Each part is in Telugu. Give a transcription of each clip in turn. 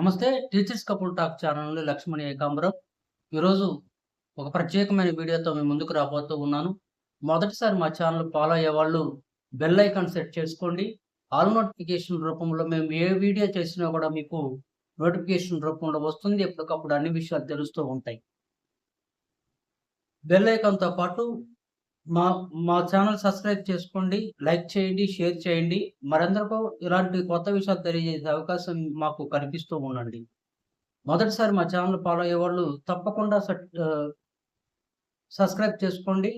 నమస్తే. టీచర్స్ కపుల్ టాక్ ఛానల్ నుండి లక్ష్మణ్ ఏకాంబరం. ఈరోజు ఒక ప్రత్యేకమైన వీడియోతో మీ ముందుకు రాబోతూ ఉన్నాను. మొదటిసారి మా ఛానల్ ఫాలో అయ్యేవాళ్ళు బెల్ ఐకాన్ సెట్ చేసుకోండి. ఆల్ నోటిఫికేషన్ రూపంలో మేము ఏ వీడియో చేసినా కూడా మీకు నోటిఫికేషన్ రూపంలో వస్తుంది. ఎప్పటికప్పుడు అన్ని విషయాలు తెలుస్తూ ఉంటాయి. బెల్ ఐకాన్‌తో పాటు మా మా ఛానల్ సబ్స్క్రైబ్ చేసుకోండి. లైక్ చేయండి, షేర్ చేయండి. మరందరికీ ఇలాంటి కొత్త విషయాలు తెలియజేసే అవకాశం మాకు కల్పిస్తూ ఉండండి. మొదటిసారి మా ఛానల్ ఫాలో అయ్యేవాళ్ళు తప్పకుండా సబ్స్క్రైబ్ చేసుకోండి.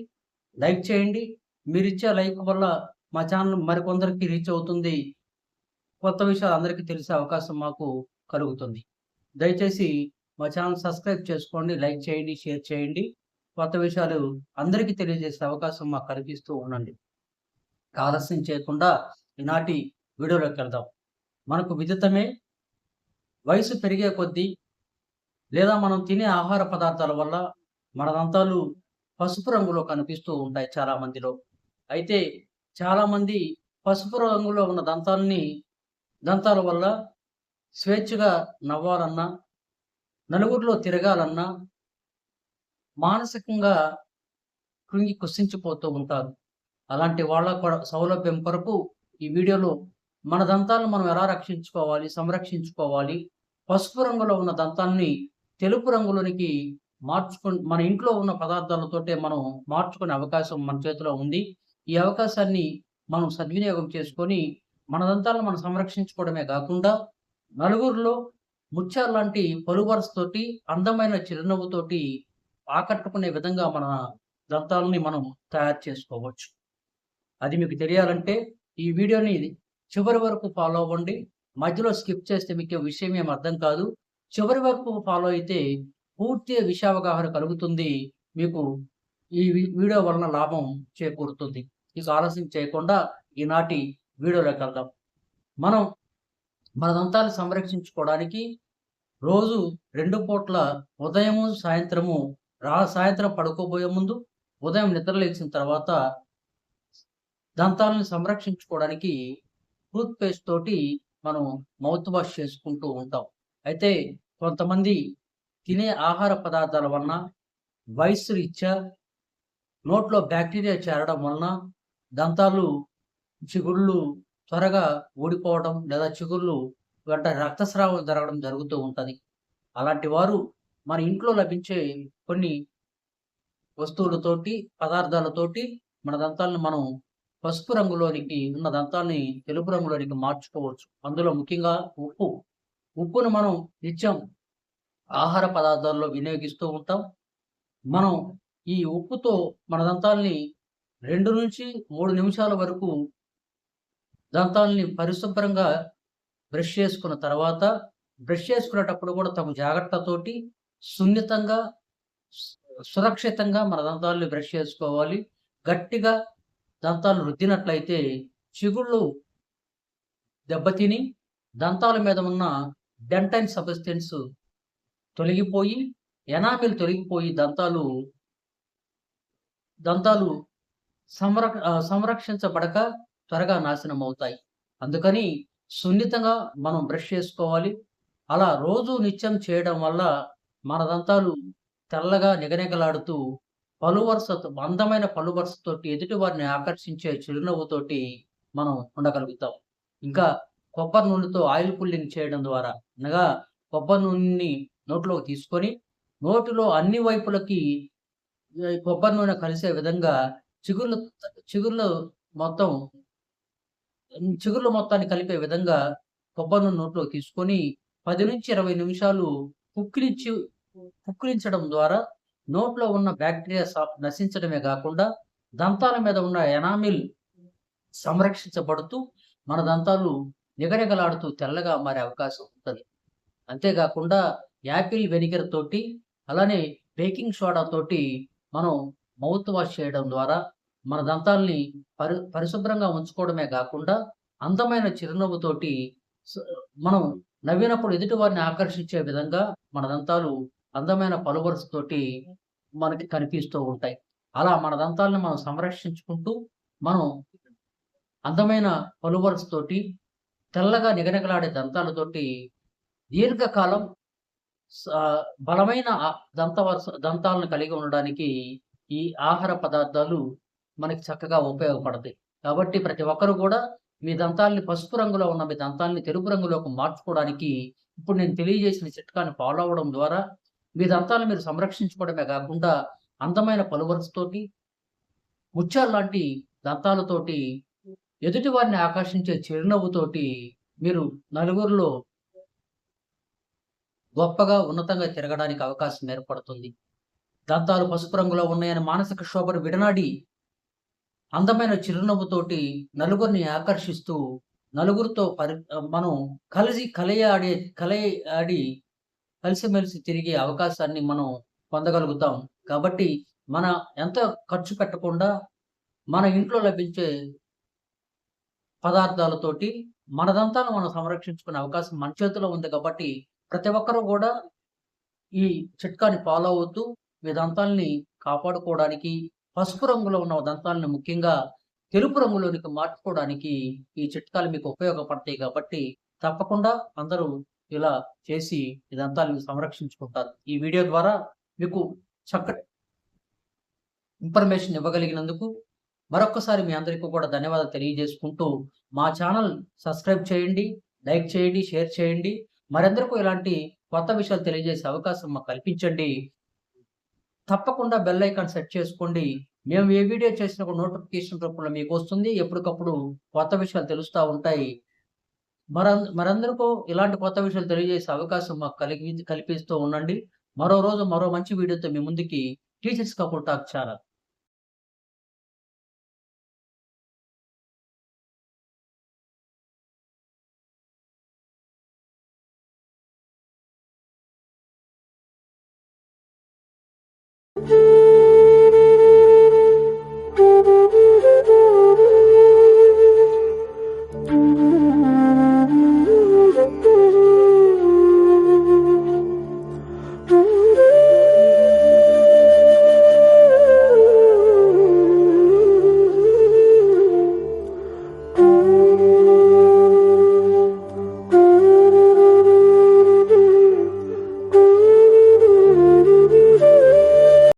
లైక్ చేయండి. మీరిచ్చే లైక్ వల్ల మా ఛానల్ మరికొందరికి రీచ్ అవుతుంది. కొత్త విషయాలు అందరికీ తెలిసే అవకాశం మాకు కలుగుతుంది. దయచేసి మా ఛానల్ సబ్స్క్రైబ్ చేసుకోండి. లైక్ చేయండి, షేర్ చేయండి. కొత్త విషయాలు అందరికీ తెలియజేసే అవకాశం మాకు కల్పిస్తూ ఉండండి. ఆలస్యం చేయకుండా ఈనాటి వీడియోలోకెళ్దాం. మనకు విదితమే వయసు పెరిగే కొద్దీ లేదా మనం తినే ఆహార పదార్థాల వల్ల మన దంతాలు పసుపు రంగులో కనిపిస్తూ ఉంటాయి చాలామందిలో. అయితే చాలామంది పసుపు రంగులో ఉన్న దంతాల వల్ల స్వేచ్ఛగా నవ్వాలన్నా, నలుగురిలో తిరగాలన్నా, మానసికంగా కృంగి కృశించిపోతూ ఉంటారు. అలాంటి వాళ్ళ సౌలభ్యం కొరకు ఈ వీడియోలో మన దంతాలను మనం ఎలా రక్షించుకోవాలి, సంరక్షించుకోవాలి, పసుపు రంగులో ఉన్న దంతాన్ని తెలుపు రంగులోనికి మన ఇంట్లో ఉన్న పదార్థాలతోటే మనం మార్చుకునే అవకాశం మన చేతిలో ఉంది. ఈ అవకాశాన్ని మనం సద్వినియోగం చేసుకొని, మన దంతాలను మనం సంరక్షించుకోవడమే కాకుండా, నలుగురిలో ముత్యాల్లాంటి పలువరసతోటి, అందమైన చిరునవ్వుతోటి ఆకట్టుకునే విధంగా మన దంతాలని మనం తయారు చేసుకోవచ్చు. అది మీకు తెలియాలంటే ఈ వీడియోని చివరి వరకు ఫాలో అవ్వండి. మధ్యలో స్కిప్ చేస్తే మీకు విషయం ఏమి అర్థం కాదు. చివరి వరకు ఫాలో అయితే పూర్తిగా విషయావగాహన కలుగుతుంది. మీకు ఈ వీడియో వలన లాభం చేకూరుతుంది. ఇక ఆలస్యం చేయకుండా ఈనాటి వీడియోలోకెళ్దాం. మనం మన దంతాలు సంరక్షించుకోవడానికి రోజు 2 పూట్ల ఉదయము, సాయంత్రం పడుకోబోయే ముందు, ఉదయం నిద్ర లేచిన తర్వాత దంతాలను సంరక్షించుకోవడానికి టూత్ పేస్ట్ తోటి మనం మౌత్ వాష్ చేసుకుంటూ ఉంటాం. అయితే కొంతమంది తినే ఆహార పదార్థాల వలన, వయస్సు రీత్యా నోట్లో బ్యాక్టీరియా చేరడం వలన చిగుళ్ళు త్వరగా ఊడిపోవడం లేదా చిగుళ్ళు వెంట రక్తస్రావం జరగడం జరుగుతూ ఉంటది. అలాంటి వారు మన ఇంట్లో లభించే కొన్ని వస్తువులతోటి, పదార్థాలతోటి మన దంతాలను మనం పసుపు రంగులోనికి ఉన్న దంతాల్ని తెలుపు రంగులోనికి మార్చుకోవచ్చు. అందులో ముఖ్యంగా ఉప్పు. ఉప్పును మనం నిత్యం ఆహార పదార్థాల్లో వినియోగిస్తూ ఉంటాం. మనం ఈ ఉప్పుతో మన దంతాల్ని 2-3 నిమిషాల వరకు దంతాల్ని పరిశుభ్రంగా బ్రష్ చేసుకున్న తర్వాత, బ్రష్ చేసుకునేటప్పుడు కూడా తగు జాగ్రత్తతోటి, సున్నితంగా, సురక్షితంగా మన దంతాల్ని బ్రష్ చేసుకోవాలి. గట్టిగా దంతాలు రుద్దినట్లయితే చిగుళ్ళు దెబ్బతిని దంతాల మీద ఉన్న డెంటైన్ సబ్స్టెన్స్ తొలగిపోయి, ఎనామిల్ తొలగిపోయి దంతాలు సంరక్షించబడక త్వరగా నాశనం అవుతాయి. అందుకని సున్నితంగా మనం బ్రష్ చేసుకోవాలి. అలా రోజు నిత్యం చేయడం వల్ల మన దంతాలు తెల్లగా నిగనిగలాడుతూ అందమైన పలువరసతోటి ఎదుటి వారిని ఆకర్షించే చిరునవ్వుతోటి మనం ఉండగలుగుతాం. ఇంకా కొబ్బరి నూనెతో ఆయిల్ పుల్లింగ్ చేయడం ద్వారా, అనగా కొబ్బరి నూనెని నోట్లోకి తీసుకొని, నోటిలో అన్ని వైపులకి కొబ్బరి నూనె కలిసే విధంగా చిగుర్లు చిగుర్లు మొత్తం చిగుర్ల మొత్తాన్ని కలిపే విధంగా కొబ్బరి నూనె నోట్లోకి తీసుకొని 10-20 నిమిషాలు పుక్కిలించడం ద్వారా నోట్లో ఉన్న బ్యాక్టీరియా నశించడమే కాకుండా దంతాల మీద ఉన్న ఎనామిల్ సంరక్షించబడుతూ మన దంతాలు నిగనిగలాడుతూ తెల్లగా మారే అవకాశం ఉంటది. అంతేకాకుండా యాపిల్ వెనిగర్ తోటి, అలానే బేకింగ్ సోడా తోటి మనం మౌత్ వాష్ చేయడం ద్వారా మన దంతాల్ని పరిశుభ్రంగా ఉంచుకోవడమే కాకుండా అందమైన చిరునవ్వుతోటి మనం నవ్వినప్పుడు ఎదుటి వారిని ఆకర్షించే విధంగా మన దంతాలు అందమైన పలువరసతోటి మనకి కనిపిస్తూ ఉంటాయి. అలా మన దంతాలను మనం సంరక్షించుకుంటూ, మనం అందమైన పలువరసతోటి, తెల్లగా నిగనిగలాడే దంతాలతోటి దీర్ఘకాలం బలమైన దంతాలను కలిగి ఉండడానికి ఈ ఆహార పదార్థాలు మనకి చక్కగా ఉపయోగపడతాయి. కాబట్టి ప్రతి ఒక్కరు కూడా మీ దంతాల్ని పసుపు రంగులో ఉన్న మీ దంతాల్ని తెలుపు రంగులోకి మార్చుకోవడానికి ఇప్పుడు నేను తెలియజేసిన చిట్కాని ఫాలో అవ్వడం ద్వారా మీ దంతాలను మీరు సంరక్షించుకోవడమే కాకుండా అందమైన పలువరసతోటి, ముత్యాల్లాంటి దంతాలతోటి, ఎదుటి వారిని ఆకర్షించే చిరునవ్వుతోటి మీరు నలుగురిలో గొప్పగా, ఉన్నతంగా తిరగడానికి అవకాశం ఏర్పడుతుంది. దంతాలు పసుపు రంగులో ఉన్నాయని మానసిక క్షోభను విడనాడి, అందమైన చిరునవ్వుతోటి నలుగురిని ఆకర్షిస్తూ, నలుగురితో మనం కలిసి ఆడి కలిసిమెలిసి తిరిగే అవకాశాన్ని మనం పొందగలుగుతాం. కాబట్టి మన ఎంత ఖర్చు పెట్టకుండా మన ఇంట్లో లభించే పదార్థాలతోటి మన దంతాలను మనం సంరక్షించుకునే అవకాశం మన చేతిలో ఉంది కాబట్టి ప్రతి ఒక్కరు గూడా ఈ చిట్కాని ఫాలో అవుతూ మీ దంతాల్ని కాపాడుకోవడానికి, పసుపు రంగులో ఉన్న దంతాలను ముఖ్యంగా తెలుపు రంగులోనికి మార్చుకోవడానికి ఈ చిట్కాలు మీకు ఉపయోగపడతాయి కాబట్టి, తప్పకుండా అందరూ ఇలా చేసి ఈ దంతాలను సంరక్షించుకుంటారు. ఈ వీడియో ద్వారా మీకు చక్కటి ఇన్ఫర్మేషన్ ఇవ్వగలిగినందుకు మరొక్కసారి మీ అందరికీ కూడా ధన్యవాదాలు తెలియజేసుకుంటూ, మా ఛానల్ సబ్స్క్రైబ్ చేయండి, లైక్ చేయండి, షేర్ చేయండి. మరెందరికీ ఇలాంటి కొత్త విషయాలు తెలియజేసే అవకాశం మాకు కల్పించండి. తప్పకుండా బెల్ ఐకాన్ సెట్ చేసుకోండి. మేము ఏ వీడియో చేసినా కూడా నోటిఫికేషన్ రూపంలో మీకొస్తుంది. ఎప్పటికప్పుడు కొత్త విషయాలు తెలుస్తా ఉంటాయి. మరందరికీ ఇలాంటి కొత్త విషయాలు తెలియజేసే అవకాశం మాకు కల్పిస్తూ ఉండండి. మరో రోజు మరో మంచి వీడియోతో మీ ముందుకి టీచర్స్ కపుల్ టాక్ ఛానల్.